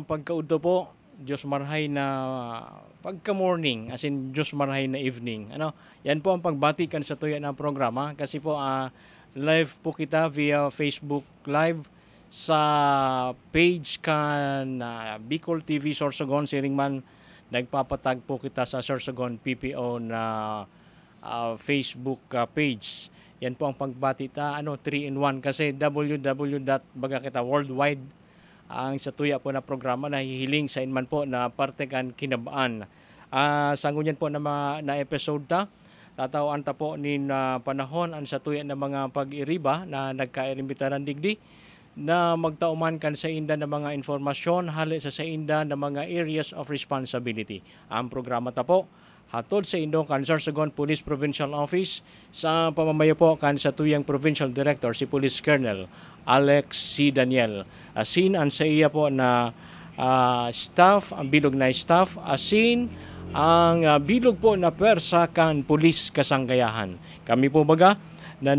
pagkaudto po, Diyos marhay na pagka-morning, as in Diyos marhay na evening. Yan po ang pagbatikan sa tuya ng programa kasi po live po kita via Facebook Live sa page kan Bicol TV Sorsogon Siring man nagpapatag po kita sa Sorsogon PPO na Facebook page. Yan po ang pagbati ta 3-in-1 kasi www.baga kita worldwide ang sa tuya po na programa na hihiling sa inman po na parte kan kinabaan. Sa ngunyan po na episode tatawaan ta po ni panahon ang sa tuya na mga pag-iriba na nagkairimitaran digdi na magtauman kan sa inda ng mga informasyon hali sa inda ng mga areas of responsibility. Ang programa ta po hatod sa Indong kan Sorsogon Police Provincial Office sa pamamayo po kan sa tuyang Provincial Director si Police Colonel Alex C. Daniel. Asin ang sa iya po na staff, ang bilog na staff, asin ang bilog po na persa kan Police Kasanggayahan. Kami po baga na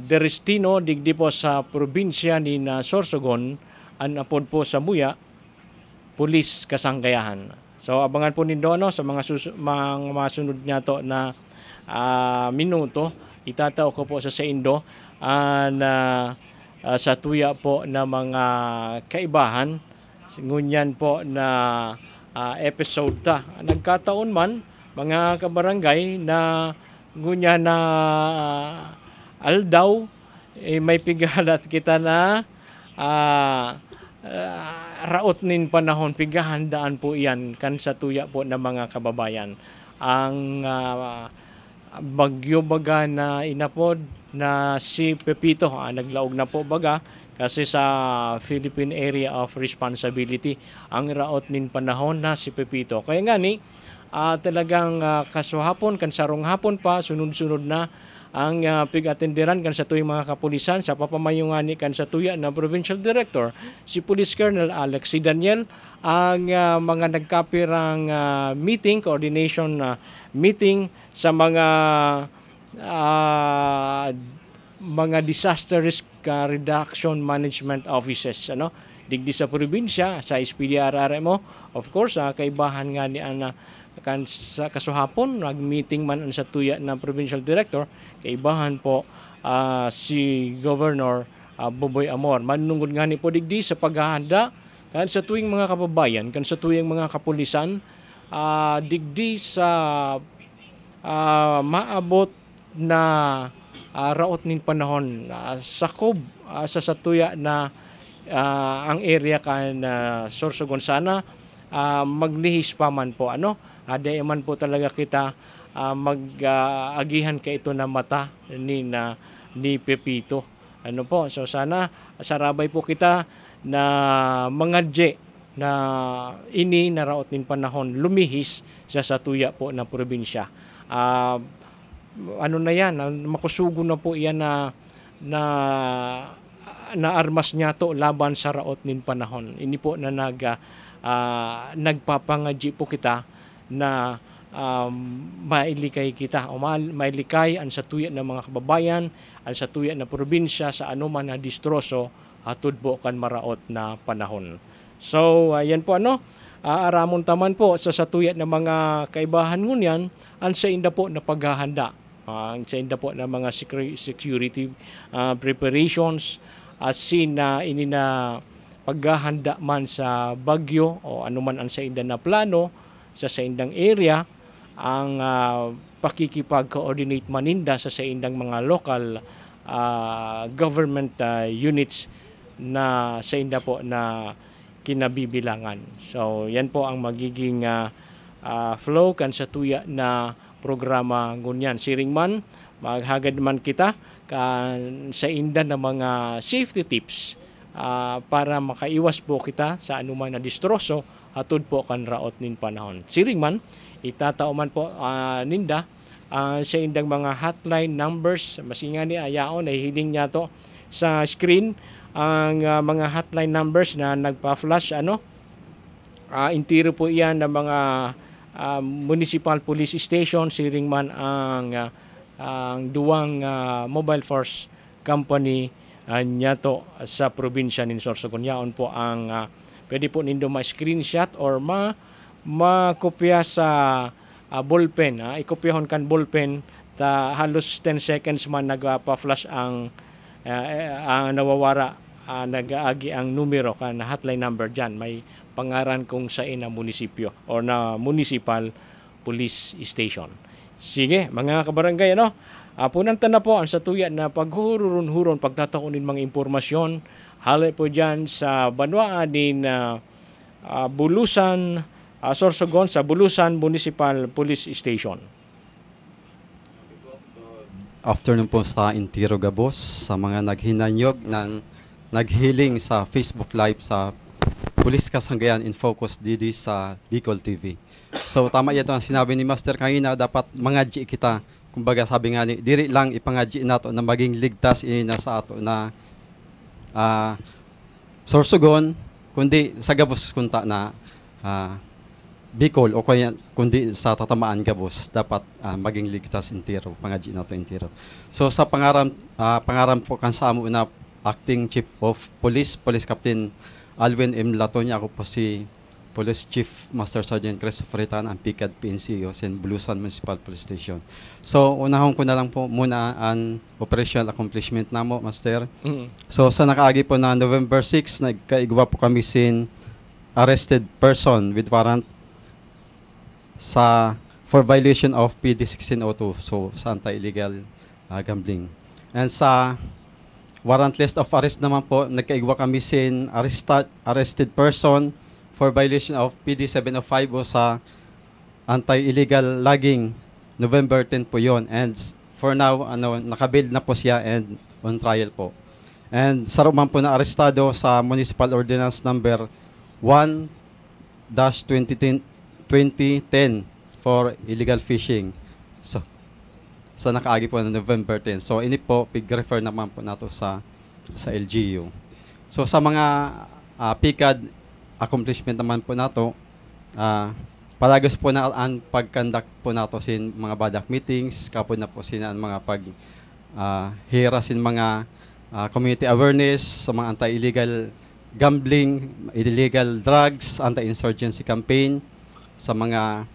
derestino digdi po sa probinsya ni Sorsogon ang apod po sa Muya Police Kasanggayahan. So abangan po nindo sa mga masunod niya to na minuto itatao ko po sa Indo na sa tuya po na mga kaibahan ngunyan po na episode nagkataon man mga kabarangay na ngunya na aldaw may pigalat kita na raot nin panahon pigahandaan po iyan kan sa tuya po ng mga kababayan ang bagyo baga na inapod na si Pepito naglaog na po baga kasi sa Philippine Area of Responsibility ang raot nin panahon na si Pepito kaya nga ni talagang kasuhapon kan sarong hapon pa sunod-sunod na ang pig-atenderan kan sa tuyong mga kapulisan sa papamayungani kan sa tuya na Provincial Director si Police Colonel Alex C. Daniel ang mga nagkapirang meeting, coordination meeting sa mga disaster risk reduction management offices digdi sa probinsya sa SPDRRMO of course kaibahan nga ni kan sa kasuhapon nag-meeting man sa tuya ng Provincial Director kaibahan po si Governor Boboy Amor manungod nga ni po digdi sa paghahanda kan sa tuwing mga kababayan kan sa tuwing mga kapulisan digdi sa maabot na raot nin panahon sakob sa tuya na ang area kan Sorsogon sana maglihis pa man po Aday man po talaga kita mag-agihan ka ito na mata ni Pepito. So sana sarabay po kita na mangadye na ini naraot nin panahon lumihis sa tuya po na probinsya. Na yan, makusugo na po yan na armas niya to laban sa raot nin panahon. Ini po na nagpapangadye po kita na mailikay kita o mailikay ang sa tuya ng mga kababayan, ang sa tuya na probinsya sa anuman na distroso hatod po kan maraot na panahon. So ayan po aramon taman po sa tuya ng mga kaibahan ngunyan ang sa inda po na paghahanda. Ang sa inda po ng mga security preparations asin na ini na paghahanda man sa bagyo o anuman ang sa inda na plano sa indang area ang pakikipag-coordinate maninda sa indang mga local government units na sa inda po na kinabibilangan. So yan po ang magiging flow kan sa tuya na programa ngunyan. Siring man maghagad man kita kan sa inda ng mga safety tips para makaiwas po kita sa anuman na distroso hatod po kan raot nin panahon. Siring man itatao man po ninda sa indang mga hotline numbers masinga ni ayaon ay hiling niya to sa screen ang mga hotline numbers na nagpa-flash intiro po iyan ng mga municipal police station siring man ang duwang mobile force company nyato sa probinsya nin Sorsogon. Yaon po ang pwede po nindo ma-screenshot or makopya sa ballpen. Ikopyahon kan ballpen ta halos 10 seconds man nagpa-flash ang nawawara, nag-aagi ang numero kan hotline number dyan. May pangaran kung sa ina munisipyo or na municipal police station. Sige, mga kabarangay, punanta na po ang satuyan na paghuron-huron, pagtatakunin mga impormasyon. Hali po dyan sa Banwa din Bulusan, Sorsogon, sa Bulusan Municipal Police Station. Afternoon po sa Intiro Gabos, sa mga naghinanyog ng naghiling sa Facebook Live sa Police Kasangayan in Focus Didi sa Bicol TV. So tama ito ang sinabi ni Master kanina, dapat mangadji kita. Kumbaga sabi nga ni, diri lang ipangadji nato na maging ligtas ina sa ato na Sorsogon, kundi sa Gabos kunta na Bicol o kaya kundi sa tatamaan Gabos, dapat maging ligtas intiro, pangadji nato intiro. So sa pangaram po kan sa amo na Acting Chief of Police, Police Captain Alwin M. Latonia, ako po si Police Chief Master Sergeant Christopher Tan, ang PICAD PNC o San Bulusan Municipal Police Station. So unahon ko na lang po muna ang operational accomplishment namo, Master. So sa nakaagi po na November 6, nagkaigwa po kami sin arrested person with warrant for violation of PD 1602, so sa anti-illegal gambling. And sa warrant list of arrest naman po, nagkaigwa kami sin arrested person for violation of PD 705 o sa anti-illegal logging. November 10 po yon. And for now, nakabail na po siya and on trial po. And sa rumang po na arestado sa Municipal Ordinance number 1-2010 for illegal fishing. So nakaagi po na November 10. So ini po pig-refer naman po nato sa LGU. So sa mga PICAD accomplishment naman po nato, palagos po na ang pag-conduct po nato sin mga badak meetings, kapon na po sin ang mga hira sin mga community awareness sa mga anti-illegal gambling, illegal drugs, anti-insurgency campaign, sa mga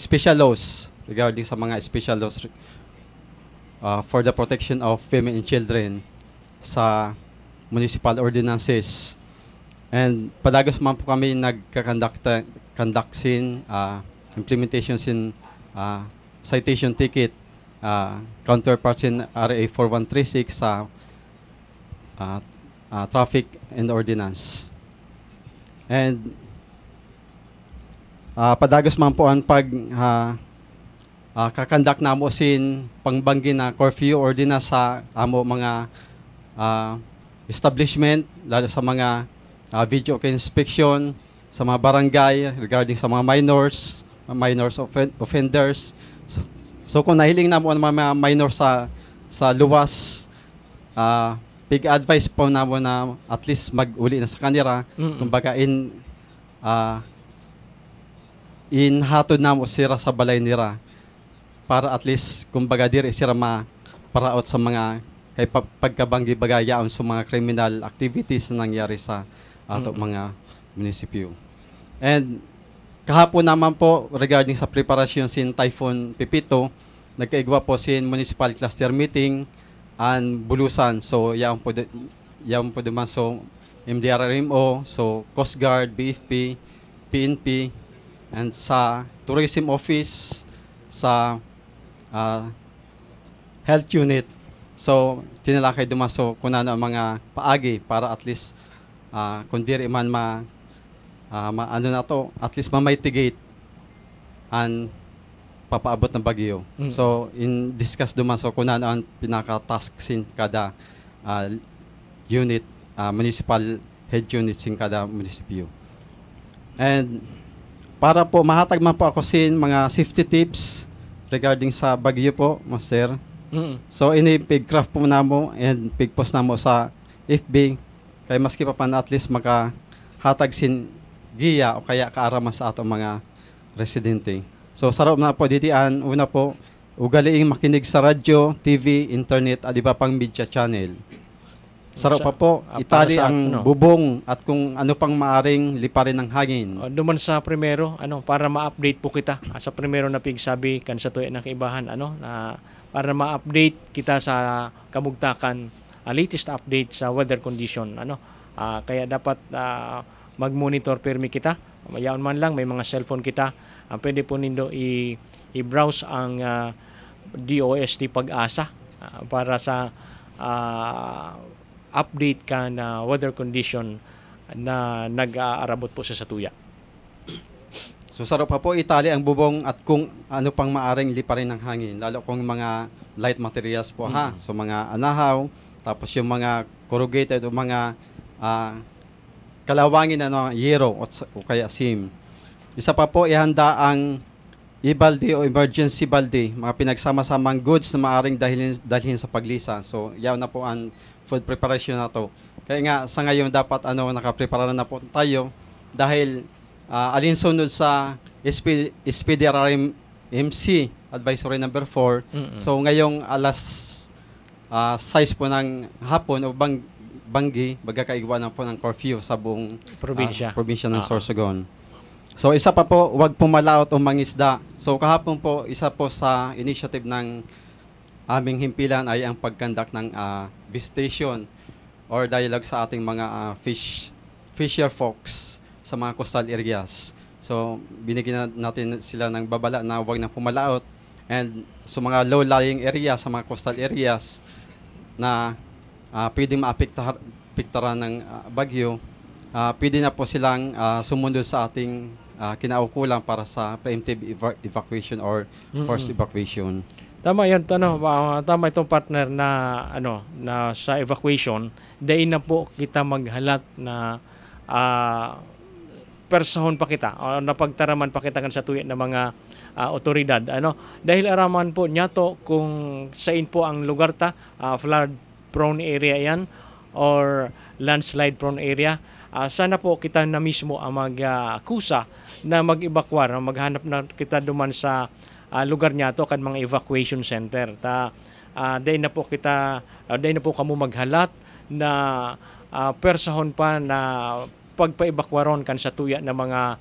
special laws regarding sa mga special laws for the protection of women and children sa municipal ordinances. And palagos man po kami conduct sin implementation sin citation ticket counterpart sin RA 4136 sa traffic and ordinance. And padagos man po ang kakandak na mo sin pangbanggi na curfew ordinance sa amo mga establishment, lalo sa mga video inspection sa mga barangay regarding sa mga minors offenders. So kung nahiling na mo ang mga minors sa luwas, big advice po na mo na at least mag-uli na sa kanila. Kumbaga hatod na mo sira sa balay nila para at least kumbaga diri sira maparaot sa mga kay pagkabanggi bagayaon sa mga criminal activities na nangyari sa ato mga munisipyo. And kahapon naman po regarding sa preparasyon sin Typhoon Pipito, nagkaigwa po sin municipal cluster meeting and Bulusan. So yaon po duman so MDRRMO, so Coast Guard, BFP, PNP, and sa tourism office, sa health unit. So tinalakay duman so kunano ang mga paagi para at least kung diri man at least mamitigate ang papaabot ng bagyo. So in discuss duman so kunano ang pinaka-task sin kada unit, municipal head unit sin kada munisipyo. And para po mahatag man po ako sin mga safety tips regarding sa bagyo po, Master. So ini pig-craft po namo and pig-post namo sa FB kay maski pa pan at least makahatag sin giya o kaya kaaraman sa atong mga residente. So sarap na po ditian, una po ugaliing makinig sa radyo, TV, internet at iba pang media channel. Sarap pa po, para itali sa ang bubong at kung ano pang maaring liparin ng hangin. Duman sa primero, para ma-update po kita. Sa primero na pigsabi kan sa tuya ng kaibahan, na para ma-update kita sa kamugtakan, latest update sa weather condition, kaya dapat mag-monitor permi kita. Mayaon man lang may mga cellphone kita, pwede po nindo i-browse ang DOST Pag-asa para sa update ka na weather condition na nag-aarabot po sa satuya. So sarap pa po itali ang bubong at kung ano pang maaring liparin ng hangin, lalo kung mga light materials po ha. So mga anahaw, tapos yung mga corrugated o mga kalawangin yero o kaya sim. Isa pa po ihanda ang e-balde o emergency balde, mga pinagsama-samang goods na maaaring dalhin sa paglisa. So, yaw na po ang food preparation na to. Kaya nga, sa ngayon dapat nakaprepara na po tayo dahil alinsunod sa SPDRRM MC Advisory number 4. So, ngayong alas 6 po ng hapon o banggi, magkakaigwa na po ng curfew sa buong probinsya ng Sorsogon. So isa pa po, huwag pumalaot o mangisda. So kahapon po, isa po sa initiative ng aming himpilan ay ang pagkandak ng visitation or dialogue sa ating mga fisher folks sa mga coastal areas. So binigyan natin sila ng babala na huwag na pumalaot, and sa mga low-lying areas, sa mga coastal areas na pwedeng maapektaran ng bagyo, pwede na po silang sumunod sa ating kinaukulan para sa preemptive evacuation or forced evacuation. Tama yan, tama itong partner na sa evacuation, dahil na po kita maghalat na persahon pa kita o napagtaraman pa kita kan sa tuya ng mga otoridad. Dahil araman po nyato kung saan po ang lugar flood prone area yan or landslide prone area. Sana po kita na mismo ang magkusa na mag-evacuate, maghanap na kita duman sa lugar niya to kan mga evacuation center. Dahil na po kamo maghalat na persahon pa na pagpa-evacuaron kan sa tuya ng mga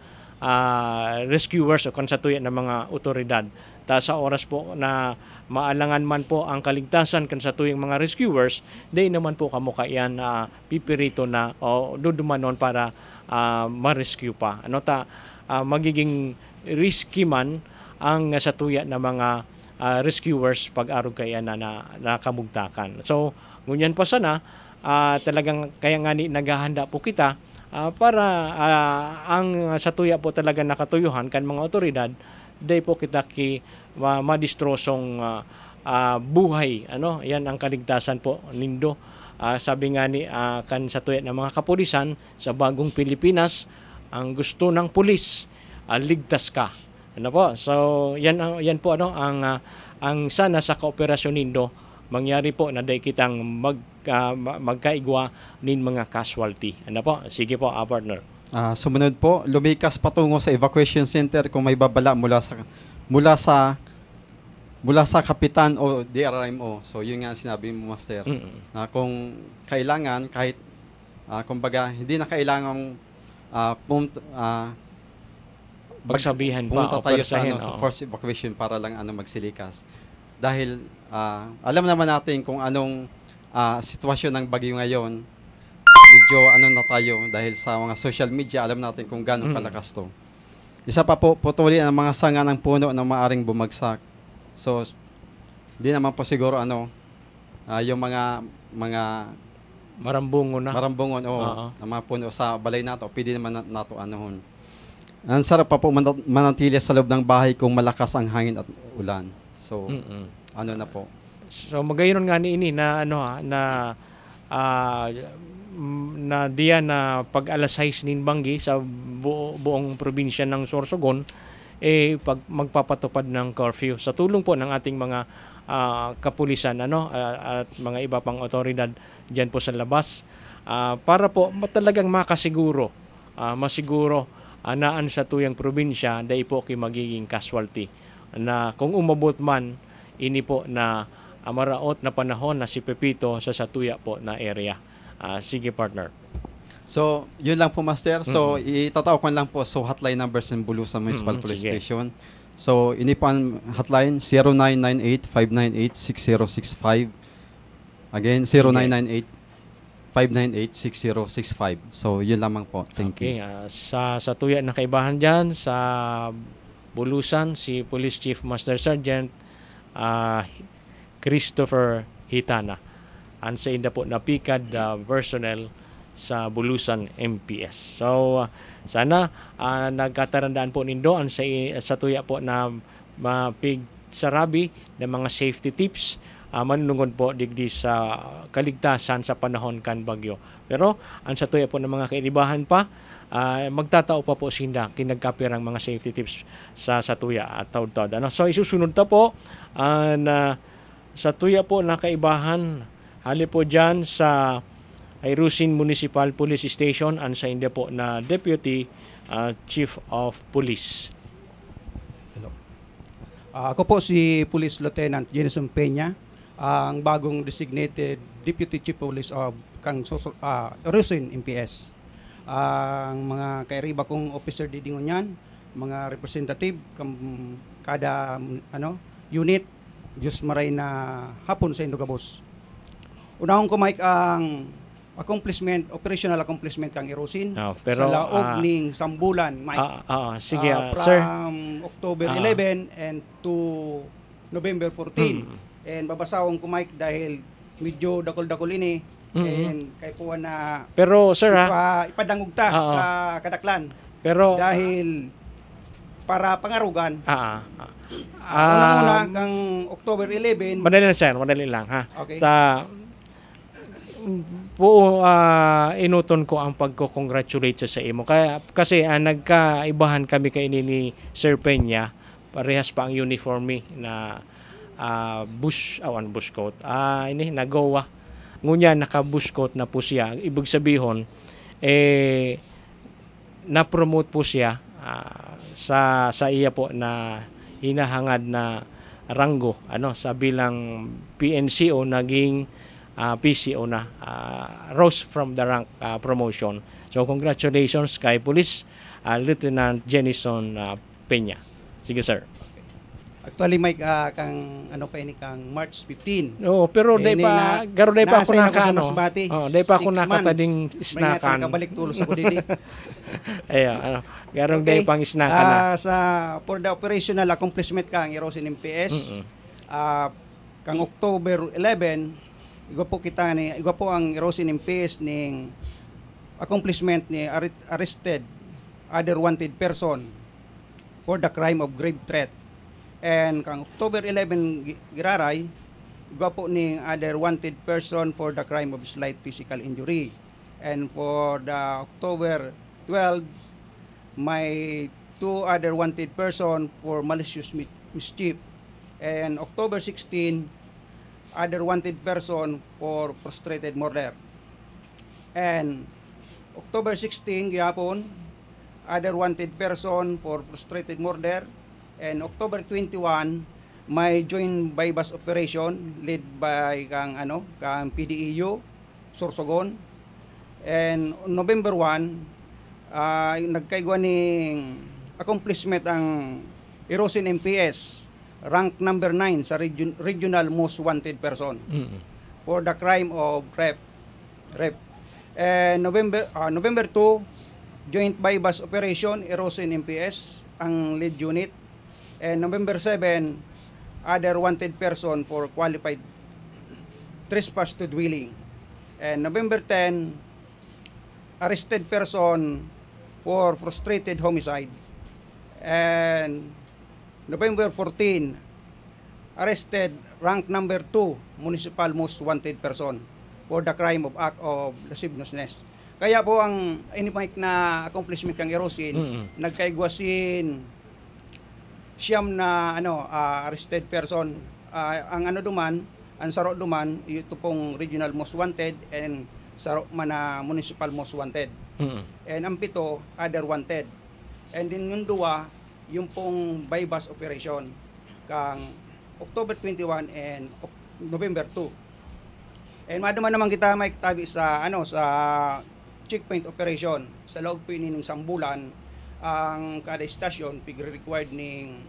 rescuers o kan sa tuya ng mga otoridad. Sa oras po na maalangan man po ang kaligtasan kan sa tuyang mga rescuers, dahil naman po kamo kayan pipirito na o dudumanon para ma-rescue pa. Magiging risky man ang sa tuya ng mga rescuers pag-arog kaya na nakamugtakan. So, ngunyan pa sana, talagang kaya nga naghahanda po kita para ang sa tuya po talaga nakatuyuhan kan mga otoridad, dahil po kita madistrosong buhay. Yan ang kaligtasan po nindo. Sabi nga ni kan sa tuya ng mga kapulisan sa bagong Pilipinas, ang gusto ng pulis, ligtas ka. So yan po ang sana sa kooperasyon nindo mangyari po na dahil kitang magkaigwa nin mga casualty. Sige po, partner. Sumunod po, lumikas patungo sa evacuation center kung may babala mula sa kapitan o DRMO. So yun nga sinabi mo, Master. Na kung kailangan, kahit kumbaga hindi na kailangang pagsabihan pa pumunta tayo sa forced evacuation para lang magsilikas. Dahil alam naman natin kung anong sitwasyon ng bagyo ngayon. Medyo na tayo dahil sa mga social media, alam natin kung gaano kalakas to. Isa pa po, putuli ang mga sanga ng puno na maaring bumagsak. So, di naman po siguro yung mga marambungon na mga puno sa balay nato, pwede naman nato anohon. Ang sarap pa po manatili sa loob ng bahay kung malakas ang hangin at ulan. So, na po. So, magayon nga ni ini na na diyan na pag alas 6 nin banggi sa buong probinsya ng Sorsogon pag magpapatupad ng curfew sa tulong po ng ating mga kapulisan at mga iba pang otoridad diyan po sa labas para po talagang makasiguro masiguro naan sa tuyang probinsya dahil po magiging casualty na kung umabot man ini po na maraot na panahon na si Pepito sa satuya po na area. Sige, partner. So, yun lang po, Master. So, itatawag ko lang po so hotline numbers ng Bulusan Municipal Police Sige. Station. So, ini po ang hotline 0998-598-6065. Again, 0998-598-6065. So, yun lamang po. Thank you. Okay, sa tuya na kaibahan dyan, sa Bulusan, si Police Chief Master Sergeant Christopher Hitana. Ang sa inda po na PICAD personnel sa Bulusan MPS. So, sana nagkatarandaan po nindo ang sa tuya po na mapig sarabi ng mga safety tips manunungod po digdi sa kaligtasan sa panahon kan bagyo. Pero ang sa tuya po ng mga kainibahan pa, magtatao pa po sinda kinagkapirang mga safety tips sa tuya at taud-taud. So isusunod ta po na sa tuya po na kaibahan hali po dyan sa Ayrusin Municipal Police Station ang sa inda po na Deputy Chief of Police. Hello. Ako po si Police Lieutenant Jenison Peña, ang bagong designated Deputy Chief Police of Ayrusin MPS. Ang mga kairiba kong officer didingon yan, mga representative, kada unit, Diyos maray na hapon sa Indogabos. Unahon ko, Mike, ang operational accomplishment kang Ayrusin pero, sa laog ning sambulan, Mike. Sige, from sir. October 11 and to November 14. And babasawon ko, Mike, dahil medyo dakol-dakol ini. And kay po na pero sir ipadangog ta sa kadaklan. Pero dahil para pangarugan. Una kang October 11. Madali lang, sir. Madali lang, ha. Okay. Inuton ko ang pagko-congratulate sa imo. Kasi nagkaibahan kami kay ni Sir Peña. Parehas pa ang uniforme na bush coat. Ini nagawa. Ngunya naka-bush coat na po siya. Ibig sabihin, na-promote po siya sa iya po na hinahangad na ranggo sa bilang PNCO naging PCO na rose from the rank promotion. So congratulations kay Police Lieutenant Jenison Peña. Sige, sir. Actually, Mike, kang March 15. Pero day pa ako day pa ako nakatading snakan. Kabalik tulos ako dili. Garong day pang snakan na. For the operational accomplishment kang Ayrusin MPS, kang October 11, igwa po ang Ayrusin MPS ning accomplishment ni arrested other wanted person for the crime of grave threat. And kang October 11 giraray, igwa po ni other wanted person for the crime of slight physical injury. And for the October 12, may two other wanted person for malicious mischief. And October 16, other wanted person for frustrated murder. And October 16 gihapon, other wanted person for frustrated murder. And October 21, may joint bypass operation led by kang PDEU Sorsogon. And on November 1, nagkaigwa ning accomplishment ang Ayrusin MPS, rank number 9 sa regional most wanted person for the crime of rape. And November 2, joint bypass operation Ayrusin MPS ang lead unit. And November 7, other wanted person for qualified trespass to dwelling. And November 10, arrested person for frustrated homicide. And November 14, arrested rank number 2 municipal most wanted person for the crime of act of lasciviousness. Kaya po ang inimike na accomplishment kang Ayrusin, nagkaigwasin siyam na arrested person, ang saro duman ito pong regional most wanted and saro man na municipal most wanted. And ang 7 other wanted. And din yung 2 yung pong bypass operation kang October 21 and November 2. And maduman naman kita may katabi sa sa checkpoint operation sa loob po ini ng sambulan ang kada istasyon required ning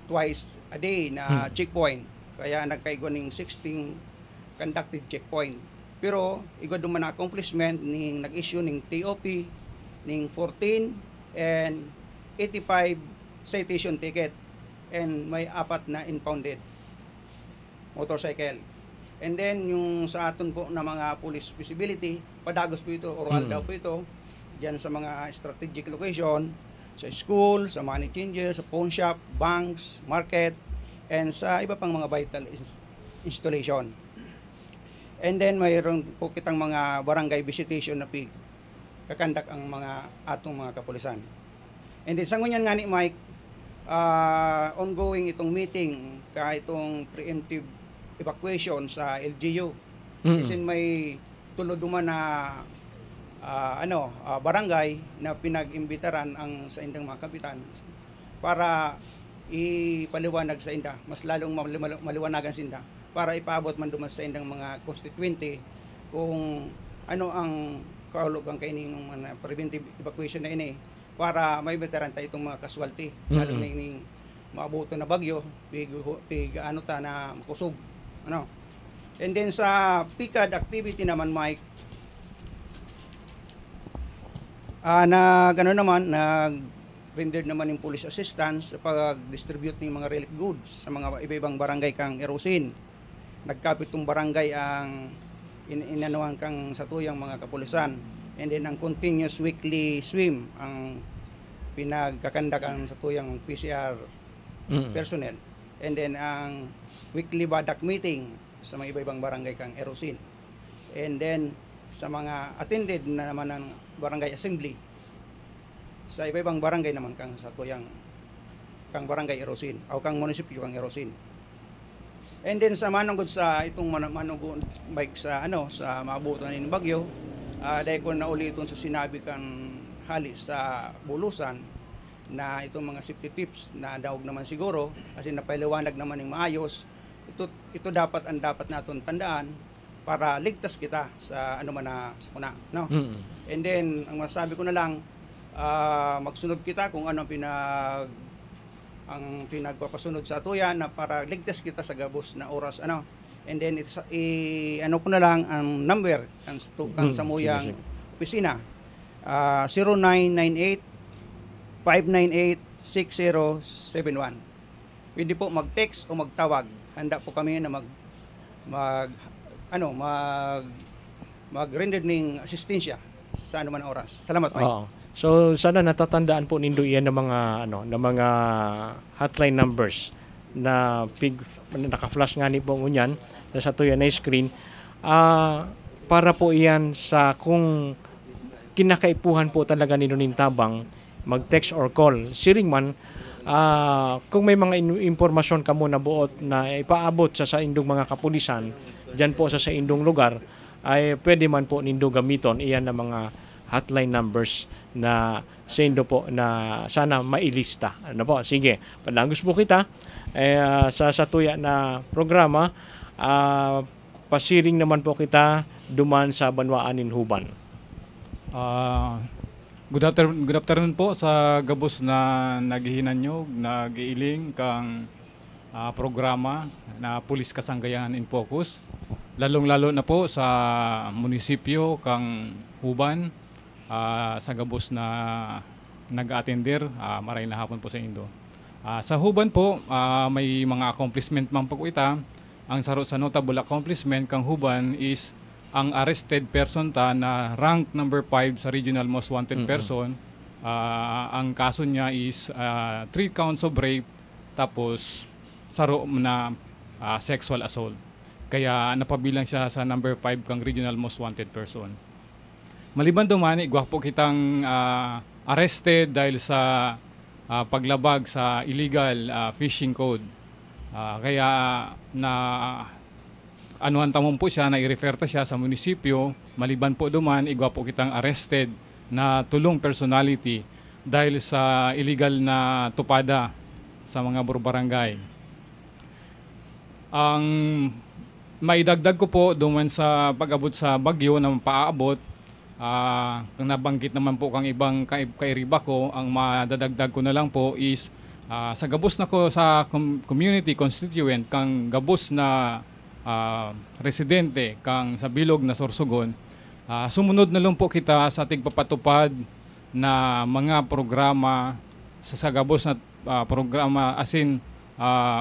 twice a day na checkpoint. Kaya nagkaigo ning 16 conducted checkpoint. Pero igod duman na accomplishment ning nag-issue ning TOP ning 14 and 85 citation ticket and may 4 na impounded motorcycle. And then yung sa aton po na mga police visibility, padagos po ito, oral daw po ito, diyan sa mga strategic location, sa school, sa money changer, sa pawn shop, banks, market, and sa iba pang mga vital installation. And then mayroon po kitang mga barangay visitation na kakandak ang mga atong mga kapulisan. And then sa ngunyan nga ni Mike, ongoing itong meeting itong preemptive evacuation sa LGU. Kasi may tulod duman na barangay na pinag-imbitaran ang sa indang mga kapitan para ipaliwanag sa inda, mas lalong maliwanagan sa inda para ipaabot man duman sa indang mga constituente kung ano ang kaulugan kaining mga preventive evacuation na ini para may veteran tayo itong mga casualty lalo na ining maabuto na bagyo na makusog. And then sa PICAD activity naman, Mike, nag-render naman yung police assistance sa pag-distribute ng mga relief goods sa mga iba-ibang barangay kang erosin. Nagkapit tong barangay ang inanuhan kang satuyang mga kapulisan. And then ang continuous weekly swim ang pinagkakandakan satuyang PCR personnel. And then ang weekly badak meeting sa mga iba-ibang barangay kang erosin. And then sa mga attended na naman ng barangay assembly sa iba-ibang barangay naman kang satuyang kang barangay erosin o kang munisipyo kang erosin. And then sa manungod sa itong manungod bike sa sa maabutan ng bagyo, dahil ko na ulitin sa sinabi kang hali sa Bulusan na itong mga safety tips na daog naman siguro kasi napaliwanag naman ng maayos. Ito dapat naton tandaan para ligtas kita sa sa kuna, no? And then ang masabi ko na lang, magsunod kita kung ano ang pinagpapasunod sa atuyan na para ligtas kita sa gabos na oras and then ko na lang ang number kan sa muyang opisina, 0998 598 6071. Pwede po mag-text o magtawag. Handa po kami na mag-render ng asistensya sa anuman oras. Salamat, Mike. So sana natatandaan po nindo iyan ng mga hotline numbers na naka-flash nga ni po ngunyan sa tuya na screen para po iyan sa kung kinakaipuhan po talaga nino nintabang mag-text or call. Siring man kung may mga impormasyon kamo na buot na ipaabot sa indong mga kapulisan diyan po sa indong lugar ay pwede man po nindo gamiton iyan na mga hotline numbers na sa indo po na sana mailista. Po? Sige, padagos po kita sa tuya na programa, pasiring naman po kita duman sa Banwaanin Huban. Good afternoon po sa gabos na naghihinan nyo, nag-iiling kang programa na Pulis Kasanggayan in Focus. Lalong-lalo na po sa munisipyo kang Huban, sa gabos na nag-attender, maray na hapon po sa Indo. Sa Huban po, may mga accomplishment man po ita. Ang sa notable accomplishment kang Huban is ang arrested person na rank number 5 sa regional most wanted person. Ang kaso niya is 3 counts of rape tapos saro na sexual assault. Kaya napabilang siya sa number 5 kang regional most wanted person. Maliban dumani, gwapo kitang arrested dahil sa paglabag sa illegal fishing code. Kaya na anuhan tamon po siya na i-refer ta siya sa munisipyo. Maliban po duman, igwapo kitang arrested na tulong personality dahil sa illegal na tupada sa mga barangay. Ang maidagdag ko po duman sa pag-abot sa bagyo na paaabot, kung nabanggit naman po kang ibang kairiba ko, ang madadagdag ko na lang po is sa gabos na ko sa community constituent kang gabos na residente kang sa bilog na Sorsogon, sumunod na lang po kita sa tigpapatupad na mga programa sa gabos na programa as in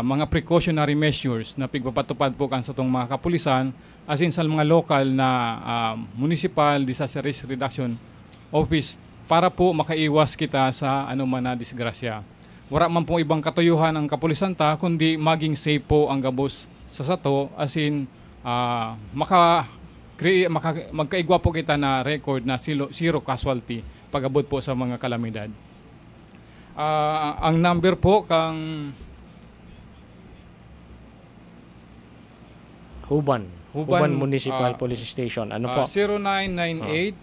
mga precautionary measures na pigpapatupad po kan sa itong mga kapulisan as in sa mga local na municipal disaster risk reduction office para po makaiwas kita sa anuman na disgrasya. Wala man pong ibang katuyuhan ang kapulisan ta kundi maging safe po ang gabos sa sato as in magkaigwa po kita na record na zero casualty pag-abot po sa mga kalamidad. Ang number po kang Huban Municipal Police Station. Ano po?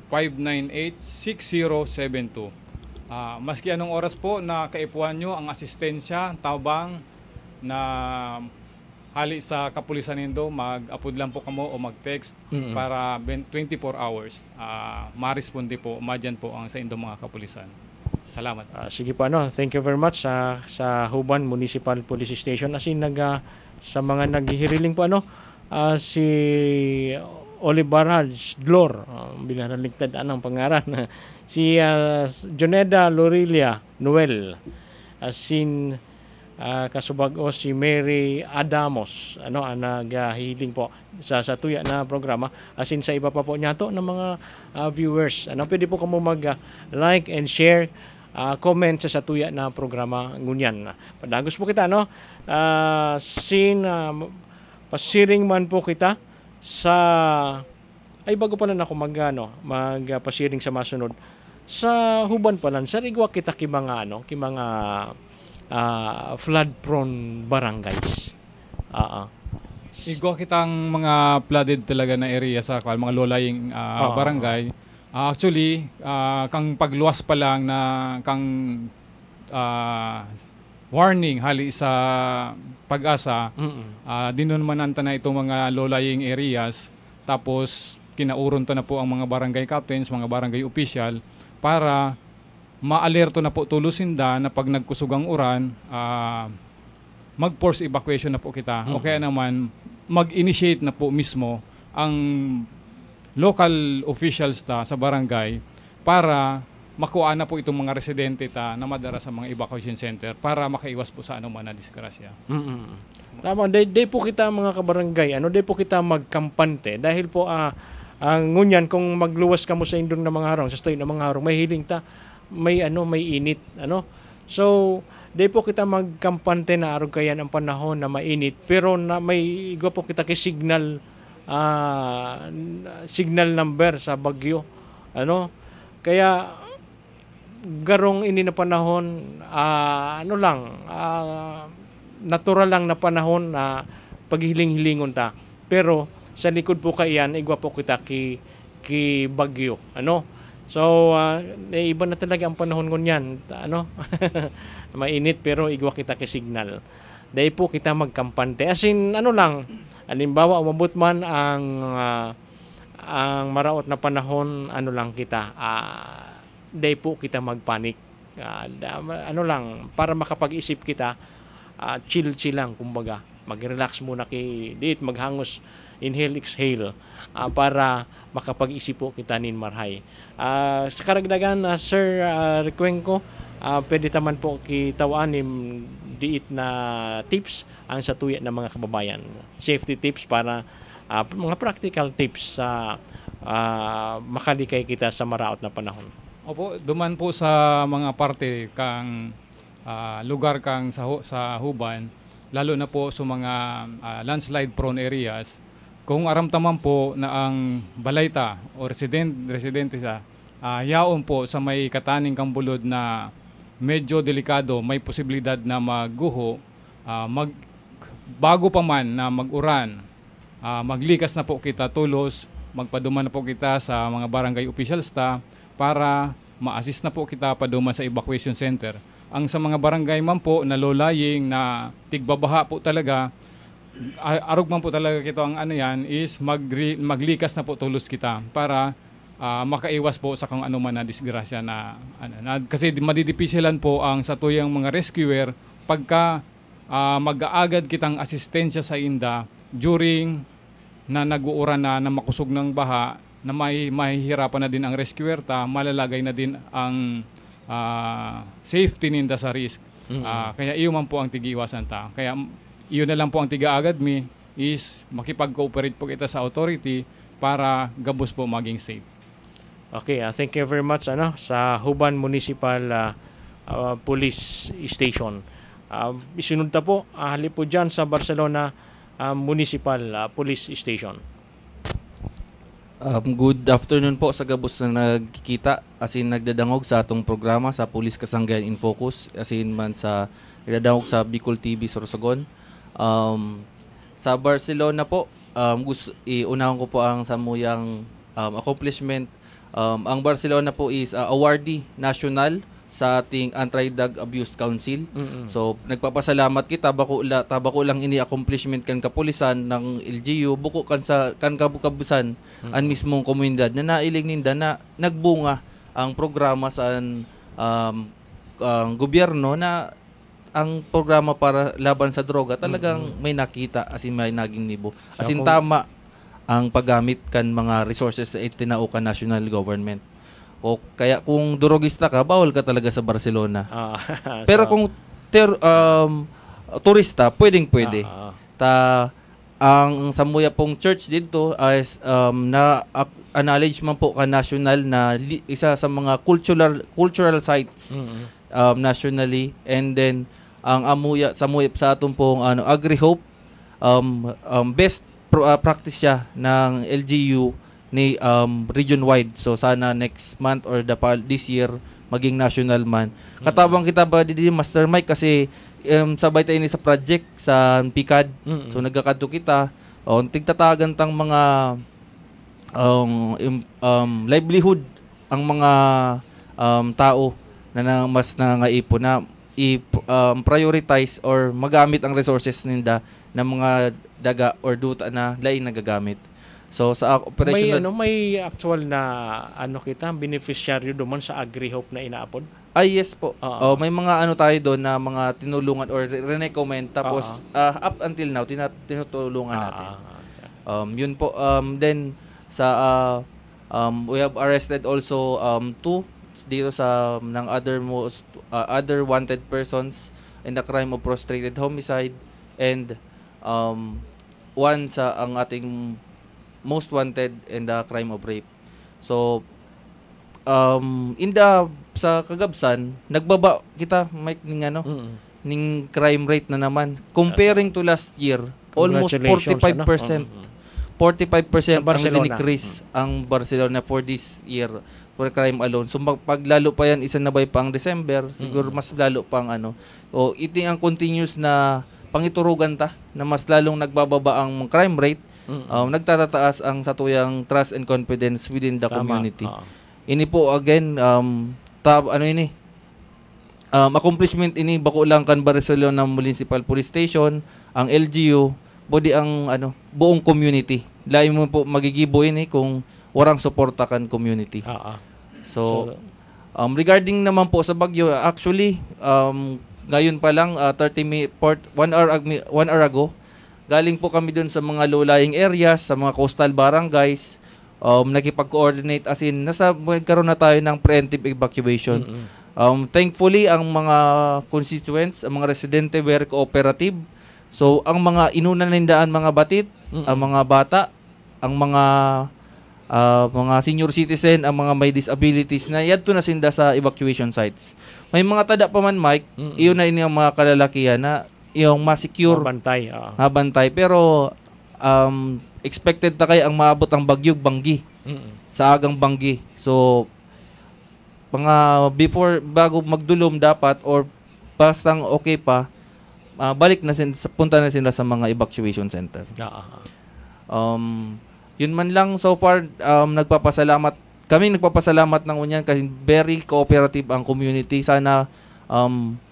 0998-598-6072. Maski anong oras po na kaipuan nyo ang asistensya, tabang na hali sa kapulisan nindo, mag-upload lang po kamo o mag-text para 24 hours. Ma-responde po, madyan po ang sa indo mga kapulisan. Salamat. Sige po, thank you very much sa Huban Municipal Police Station. As in, sa mga naghihiriling po, si Oliver Glor, binaligtad ang pangaran. Si Joneda Lorilia Noel, sin kasubag o si Mary Adamos, ang naghihiling po sa tuya na programa, asin sa iba pa po niyato ng mga viewers. Pwede po kamo mag-like and share, comment sa tuya na programa ngunyan. Padagos po kita, pasiring man po kita sa bago pa lang ako magpasiring sa masunod sa Huban pa lang sa rigwa kita ki mga flood prone barangays. Igwa kitang mga flooded talaga na area sa mga low-lying barangay. Actually, kang pagluwas pa lang na kang warning hali sa Pag-asa, dinunmananta na itong mga low-lying areas, tapos kinauron to na po ang mga barangay captains, mga barangay official, para ma-alerto na po tulusinda na pag nagkusugang uran, mag-force evacuation na po kita. O kaya naman, mag-initiate na po mismo ang local officials sa barangay para makuha na po itong mga residente na madara sa mga evacuation center para makaiwas po sa anuman na disgrasya. Tama, day po kita mga kabarangay, day po kita magkampante dahil po ang ngunyan kung magluwas ka mo sa indong na mga harong, sa stoy na mga harong, may hiling may init, So, day po kita magkampante na araw kayan ang panahon na mainit, pero na may igwa po kita kay signal number sa bagyo. Kaya garong ini na panahon, natural lang na panahon na paghiling-hilingon ta. Pero sa likod po kayan, igwa po kita ki bagyo. So, iba na talaga ang panahon ngunyan. Mainit pero igwa kita ki signal. Dahil po kita magkampante. As in, halimbawa, umabot man ang maraot na panahon, kita, dahil po kita magpanik. Para makapag-isip kita, chill lang, kumbaga. Mag-relax muna maghangos, inhale, exhale, para makapag-isip po kita nin marhay. Sa karagdagan, Sir Recuenco, pwede taman po kitawanim diit na tips ang sa tuya ng mga kababayan. Safety tips para mga practical tips sa makalikay kita sa maraot na panahon. Opo, duman po sa mga parte kang lugar kang sa Huban, lalo na po sa mga landslide prone areas, kung aramtaman po na ang balayta o residente sa yaon po sa may kataning kang bulod na medyo delikado, may posibilidad na magguho, bago pa man na mag-uran, maglikas na po kita tulos, magpaduman na po kita sa mga barangay officials para ma-assist na po kita paduman sa evacuation center. Ang sa mga barangay man po na low-lying na tigbabaha po talaga, arog man po talaga kito ang ano yan is maglikas na po tulos kita para makaiwas po sa kung ano man na disgrasya na, kasi madidipisilan po ang sa tuyang mga rescuer pagka mag-aagad kitang asistensya sa inda during na nag-uura na makusog ng baha na mahihirapan na din ang rescuer ta, malalagay na din ang safety ninda sa risk. Kaya iyo man po ang tigiiwasan ta. Kaya iyon na lang po ang tiga-agad mi is makipag-cooperate po kita sa authority para gabos po maging safe. Okay, thank you very much sa Huban Municipal Police Station. Isunod ta po, halip po dyan sa Barcelona Municipal Police Station. Good afternoon po sa gabos na nagkikita as in nagdadangog sa atong programa sa Police Kasanggayan in Focus as in man sa nagdadangog sa Bicol TV Sorsogon. Sa Barcelona po, iunahon ko po ang samuyang accomplishment. Ang Barcelona po is awardee national sa ating Anti-Drug Abuse Council. So nagpapasalamat kita tabako lang ini accomplishment kan kapulisan ng LGU buko kan sa kan kabukabusan ang mismong komunidad na nailing ninda na nagbunga ang programa sa ang gobyerno na ang programa para laban sa droga talagang may nakita as in may naging nibo. As in tama ang paggamit kan mga resources sa itinaukan national government. O kaya kung durogista ka, bawal ka talaga sa Barcelona. Pero kung turista, pwede. Ang Samuya pong church dito is na-acknowledge man po ka national na isa sa mga cultural sites nationally. And then ang Samuya sa atong pong AgriHope best practice siya ng LGU ni region-wide. So sana next month or this year maging national man. Katabang kita ba di Master Mike kasi sabay tayo ni sa project sa PICAD. So nagkakadto kita tigtatagan tang mga livelihood ang mga tao na mas nangaipon na prioritize or magamit ang resources ninda ng mga daga or duta na lain nagagamit. So sa operational may actual na kita beneficiary doon sa AgriHope na inaapod? Yes po. May mga tayo doon na mga tinulungan or recommend tapos up until now tinutulungan natin. Yun po then sa we have arrested also 2 dito sa ng other wanted persons in the crime of prostrated homicide and 1 sa ang ating most wanted in the crime of rape. So sa Kagabsan nagbaba kita Mike ning crime rate na naman comparing to last year almost 45%. 45% ang dinikrease ang Barcelona for this year for crime alone. So paglalo pa yan isa na bay pang December, siguro mas lalo pang So ito ang continuous na pangiturugan ta na mas lalong nagbababa ang crime rate. Nagtataas ang satuyang trust and confidence within the community. Ini po again accomplishment ini bako lang kan Barcelona Municipal Police Station, ang LGU, body ang buong community. Lain mo po magigibo ini kung warang suporta kan community. So regarding naman po sa bagyo, actually ngayon pa lang 1 hour ago galing po kami dun sa mga low-lying areas, sa mga coastal barangays, nakipag-coordinate as in nagkaroon na tayo ng preemptive evacuation. Thankfully ang mga constituents, ang mga residente were cooperative. So ang mga inuna nindaan mga batit, ang mga bata, ang mga senior citizen, ang mga may disabilities na yadto na sinda sa evacuation sites. May mga tada pa man Mike, iyon na ini ang mga kalalakihan na yung ma-secure, mabantay. Pero expected ta kay ang maabot ang bagyog Banggi sa agang Banggi. So mga bago magdulom dapat or bastang okay pa balik na punta na sila sa mga evacuation center. Yun man lang so far nagpapasalamat ng unyan kasi very cooperative ang community. Sana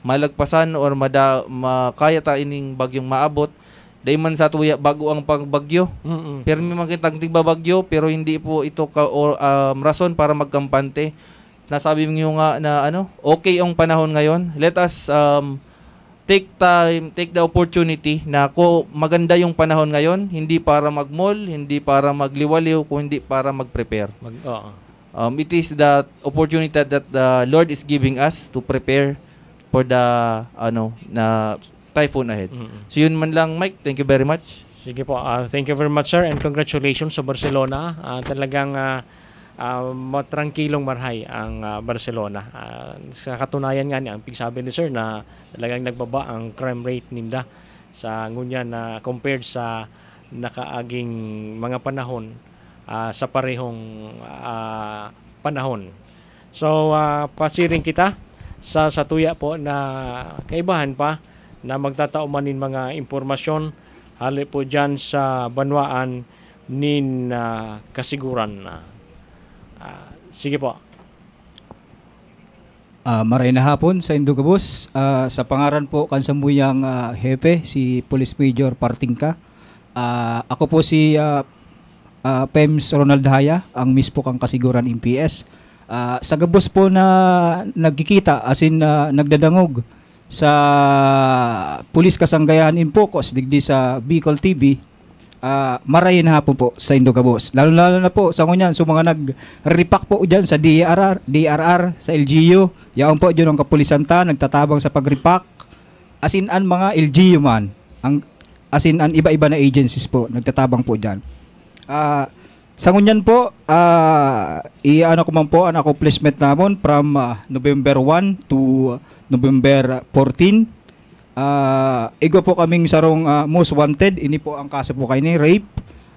malagpasan or makaya ta ining bagyong maabot Dahil man sa tuya bago ang pagbagyo. Mm-mm. Pero may makitang tigbabagyo pero hindi po ito rason para magkampante. Nasabi niyo nga na okay ang panahon ngayon. Let us take the opportunity na maganda yung panahon ngayon, hindi para mag-mall, hindi para magliwaliw, kundi para mag-prepare. It is the opportunity that the Lord is giving us to prepare for the na typhoon ahead. So yun man lang, Mike. Thank you very much. Sige po. Thank you very much, sir, and congratulations sa Barcelona. Talagang matrangkilong marhay ang Barcelona. Sa katunayan nga ang pigsabi ni sir na talagang nagbaba ang crime rate ninda sa ngunyan na compared sa nakaaging mga panahon sa parehong panahon. So pasiring kita sa tuya po na kaibahan pa na magtataumanin mga impormasyon hali po dyan sa banwaan nin kasiguran. Sige po. Maray na hapon sa Indugabos. Sa pangaran po kansamuyang hepe, si Police Major Partingka. Ako po si PEMS Ronald Haya, ang Miss po kang kasiguran MPS. Sa gabos po na nagkikita, as in nagdadangog sa Pulis Kasanggayahan in Pocos, digdi sa Bicol TV, marayin hapon po sa Indogabos. Lalo na po sa ngunyan, so mga nag-repack po dyan sa DRR, sa LGU, yaon po dyan ang kapulisan ta, nagtatabang sa pag-repack, as in an mga LGU man, as in an iba-iba na agencies po, nagtatabang po dyan. Sa ngunyan po, i-ano ko man po ang accomplishment namon from November 1 to November 14. Igo po kaming sarong most wanted. Ini po ang kaso po kayo ni rape.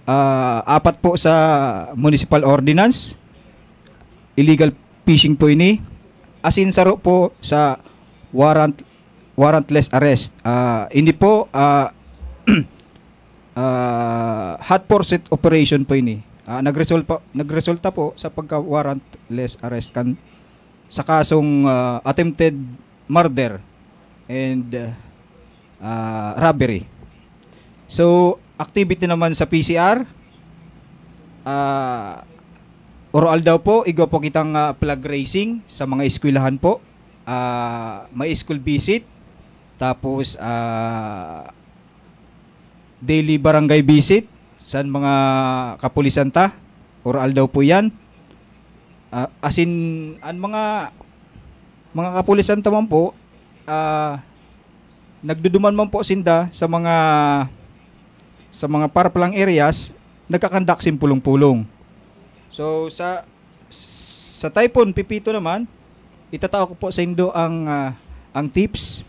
4 po sa municipal ordinance. Illegal fishing po ini. Asin saro po sa warrantless arrest. Ini po hot pursuit operation po ini. Nagresulta po sa pagka-warrantless arrest kan sa kasong attempted murder and robbery. So, activity naman sa PCR, oral daw po, igo po kitang flag racing sa mga eskwelahan po. May school visit, tapos daily barangay visit sa mga kapulisan ta. Oral daw po yan. As in, ang mga kapulisan taman po, nagduduman man po sinda sa mga paraplang areas, nagkakandak simpulong-pulong. So sa Typhoon Pipito naman, itatao ko po sa indo ang tips.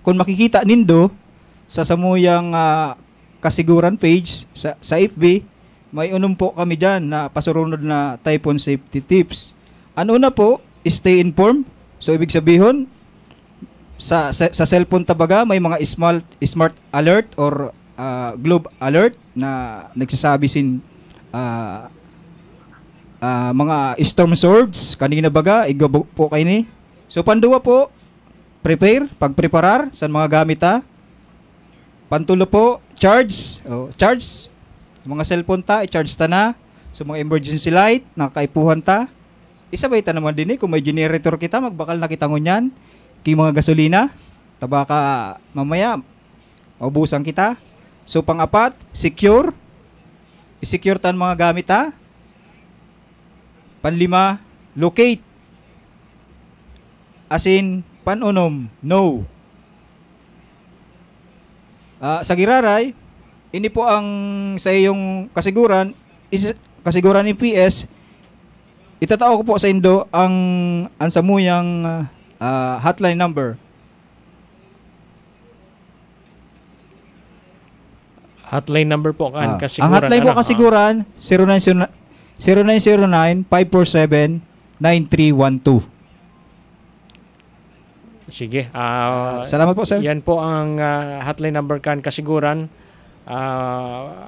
Kung makikita nindo sa samuyang kasiguran page sa FB, may unong po kami diyan na pasurunod na typhoon safety tips. Ano na po, stay informed. So ibig sabihin sa cellphone tabaga may mga smart alert or globe alert na nagsasabi mga storm surge kanina baga igabo po kayo ni. So panduwa po, pagpreparar sa mga gamit ha. Pantulo po, charge mga cellphone ta, i-charge ta na. So mga emergency light nakakaipuhan ta. Isabay ta naman din kung may generator kita, magbakal na kita ngunyan. Kay mga gasolina, tabaka mamaya maubusan kita. So pang-apat, secure. I-secure tan mga gamit ha. Panlima, locate. As in, panunom, no. Sa giraray, ini po ang sa iyong kasiguran ng PS. Itatao ko po sa indo ang samuyang hotline number. Hotline number po kan kasiguran. Ang hotline po kasiguran 0909-547-9312. Sige. Salamat po, sir. Yan po ang hotline number kan kasiguran.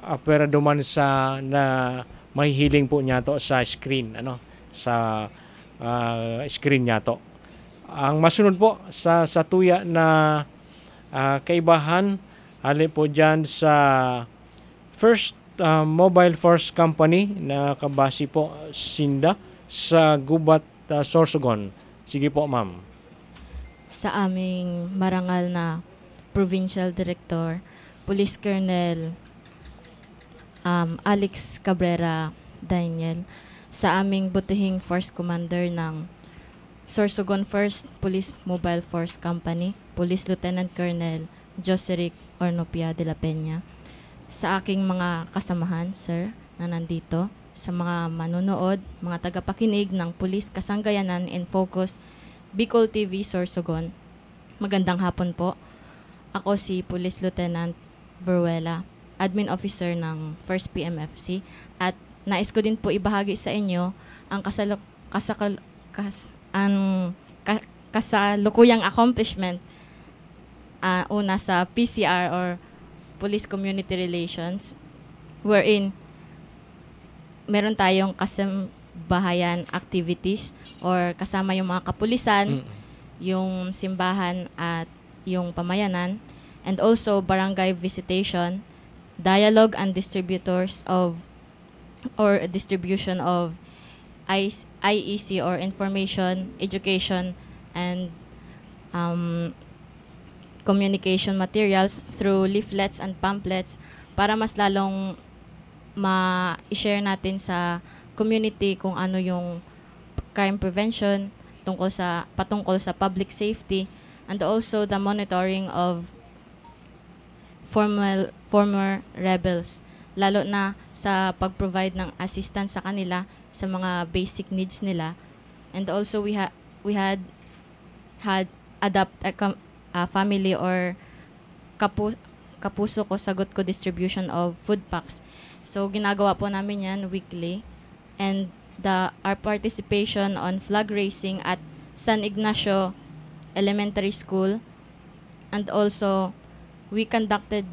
Apera duman sa na mahihiling po niya to sa screen, sa screen niya to. Ang masunod po sa tuya na kaibahan, Ali po dyan sa First Mobile Force Company na kabasi po Sinda sa Gubat, Sorsogon. Sige po, ma'am. Sa aming marangal na Provincial Director, Police Colonel Alex Cabrera Daniel, sa aming butihing Force Commander ng Sorsogon 1st Police Mobile Force Company, Police Lieutenant Colonel Joseric Ornopia de la Peña, sa aking mga kasamahan, sir, na nandito, sa mga manonood, mga tagapakinig ng Police Kasanggayanan in Focus, Bicol TV, Sorsogon. Magandang hapon po. Ako si Police Lieutenant Veruela, Admin Officer ng 1st PMFC, at nais ko din po ibahagi sa inyo ang kasalukuyang accomplishment una sa PCR or Police Community Relations, wherein meron tayong kasambahayan activities or kasama yung mga kapulisan, yung simbahan at yung pamayanan, and also barangay visitation, dialogue and distribution of IEC or information, education, and communication materials through leaflets and pamphlets para mas lalong ma-share natin sa community kung ano yung crime prevention patungkol sa public safety, and also the monitoring of former rebels, lalo na sa pag-provide ng assistance sa kanila sa mga basic needs nila. And also we had adopt a family or kapuso ko sagot ko distribution of food packs. So ginagawa po namin yan weekly, and our participation on flag raising at San Ignacio Elementary School, and also we conducted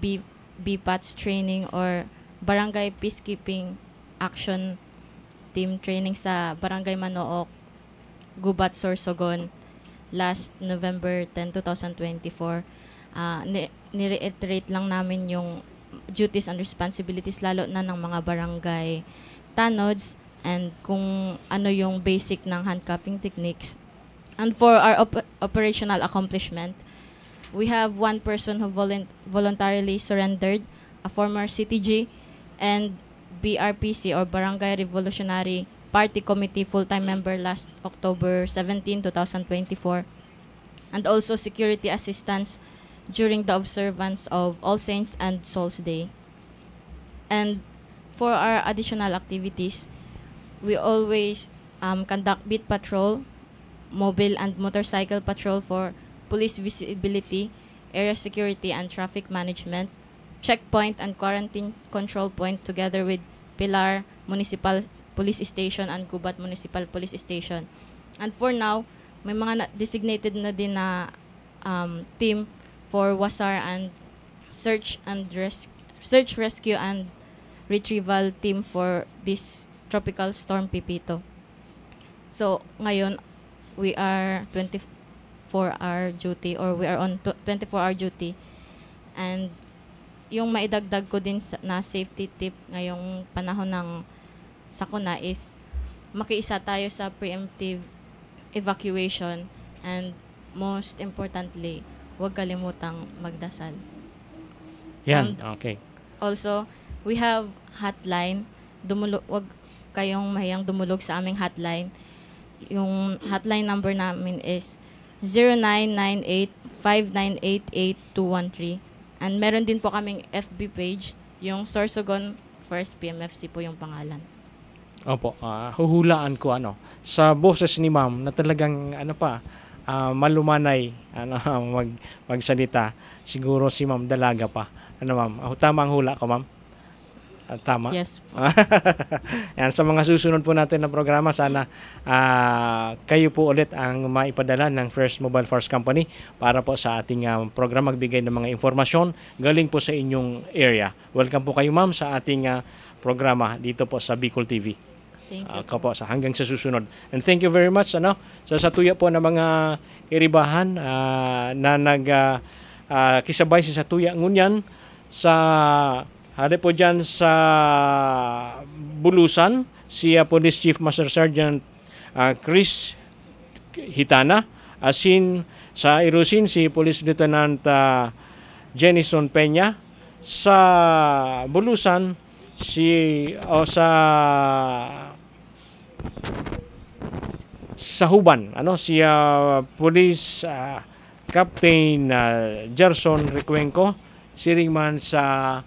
BPATS training or Barangay Peacekeeping Action Team training sa Barangay Manook, Gubat, Sorsogon last November 10, 2024. Ni-reiterate lang namin yung duties and responsibilities lalo na ng mga barangay tanods and kung ano yung basic ng handcuffing techniques. And for our operational accomplishment, we have one person who voluntarily surrendered, a former CTG and BRPC or Barangay Revolutionary Party Committee full-time member last October 17, 2024, and also security assistance during the observance of All Saints and Souls Day. And for our additional activities, we always conduct beat patrol, mobile and motorcycle patrol for police visibility, area security and traffic management, checkpoint and quarantine control point together with Pilar Municipal Police Station and Gubat Municipal Police Station. And for now, may mga designated na din na team for WASAR and search, rescue and retrieval team for this tropical storm Pipito. So, ngayon, we are 24-hour duty or we are on 24-hour duty. And yung maidagdag ko din na safety tip ngayong panahon ng sakuna is makiisa tayo sa preemptive evacuation, and most importantly, huwag kalimutang magdasal. Yan, And okay. also, we have hotline. Huwag kayong mahiyang dumulog sa aming hotline. Yung hotline number namin is 0998-5988213. And meron din po kaming FB page, yung Sorsogon 1st PMFC po yung pangalan. Opo, huhulaan ko sa boses ni ma'am na talagang malumanay magsalita. Siguro si ma'am dalaga pa. Ma'am? Tama ang hula ko, ma'am? Tama? Yes po. Yan, sa mga susunod po natin na programa, sana kayo po ulit ang maipadala ng First Mobile Force Company para po sa ating programa magbigay ng mga informasyon galing po sa inyong area. Welcome po kayo, ma'am, sa ating programa dito po sa Bicol TV. Thank you. Po, hanggang sa susunod. And thank you very much sa tuya po ng mga kiribahan na kisabay si Satuya ngunyan sa hari po dyan sa Bulusan, si Police Chief Master Sergeant Chris Hitana, asin sa Irusin si Police Lieutenant Jenison Peña, sa Bulusan sa Huban si Police Captain Gerson Recuenco, siring man sa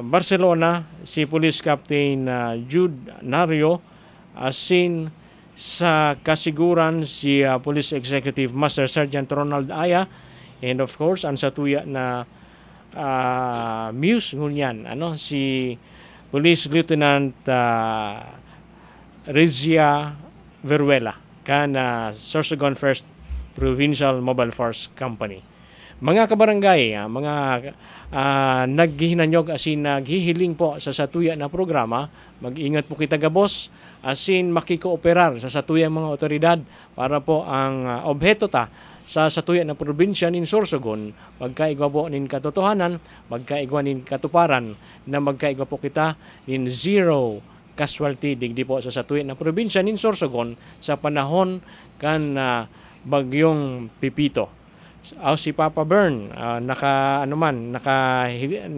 Barcelona si Police Captain Jude Nario, asin sa Kasiguran si Police Executive Master Sergeant Ronald Aya, and of course ang Satuya na Muse ngunyan si Police Lieutenant Rizia Veruela kan Sorsogon First Provincial Mobile Force Company. Mga kabarangay, mga naghihinanyog asin naghihiling po sa Satuya na programa, mag-ingat po kita gabos asin makikooperar sa Satuya mga otoridad para po ang obheto ta sa Satuya na probinsya nin Sorsogon magkaigwa po nin katotohanan, magkaigwa nin katuparan na magkaigwa po kita nin zero casualty digdi po sa Satuya na probinsya nin Sorsogon sa panahon kan bagyong Pipito. Si Papa Bern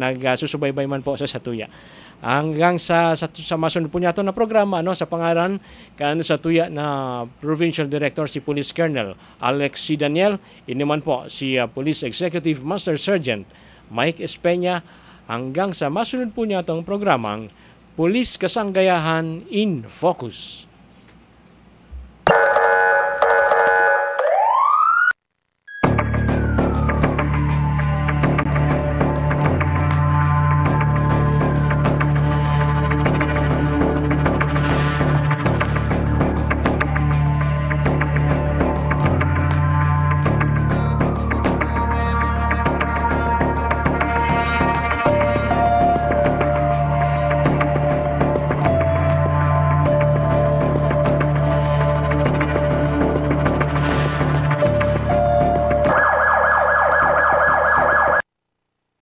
nagsusubaybay man po sa Satuya. Hanggang sa masunod po niya ito na programa sa pangalan kan Satuya na Provincial Director si Police Colonel Alex C. Daniel, iniman po si Police Executive Master Sergeant Mike Espeña, hanggang sa masunod po niya itong programang Police Kasanggayahan in Focus.